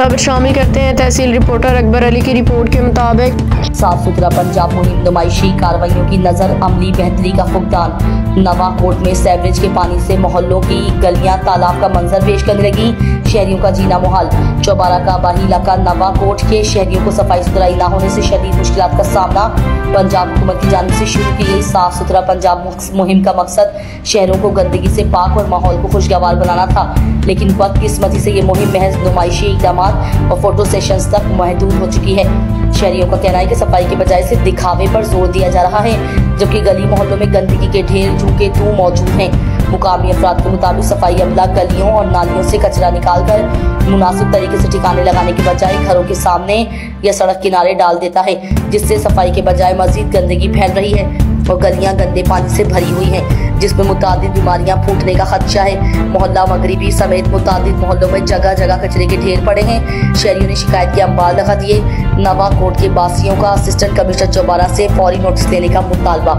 खबर शामिल करते हैं तहसील रिपोर्टर अकबर अली की रिपोर्ट के मुताबिक साफ सुथरा पंजाब मुहिम नुमाइशी कार्रवाइयों की नजर अमली बेहतरी का फुकदान। नवाकोट में सेवरेज के पानी से मोहल्लों की गलियां तालाब का मंजर पेश करने लगी, शहरियों का जीना मुहाल। चौबारा का आबादी इलाका नवाकोट के शहरियों को सफाई सुथराई न होने से शदीद मुश्किलात का सामना। पंजाब हुकूमत की जानिब से शुरू की गई साफ सुथरा पंजाब मुहिम का मकसद शहरों को गंदगी से पाक और माहौल को खुशगवार बनाना था, लेकिन बदकिस्मती से ये मुहिम महज नुमाइशी इकदाम और फोटो सेशंस तक महदूद हो चुकी है। शहरियों का कहना है कि सफाई के बजाय सिर्फ दिखावे पर जोर दिया जा रहा है, जबकि गली मोहल्लों में गंदगी के ढेर झूके तू मौजूद हैं। मुकामी अफराद के मुताबिक सफाई अमला गलियों और नालियों से कचरा निकालकर मुनासिब तरीके से ठिकाने लगाने के बजाय घरों के सामने या सड़क किनारे डाल देता है, जिससे सफाई के बजाय मजीद गंदगी फैल रही है और गलियां गंदे पानी से भरी हुई हैं, जिसमें मुतादिद बीमारियां फूटने का खदशा है। मोहल्ला मगरिबी समेत मुतादिद मोहल्लों में जगह जगह कचरे के ढेर पड़े हैं। शहरियों ने शिकायत के अंबार लगा दिए। नवाकोट के बासियों का असिस्टेंट कमिश्नर चौबारा से फौरी नोटिस देने का मुतालबा।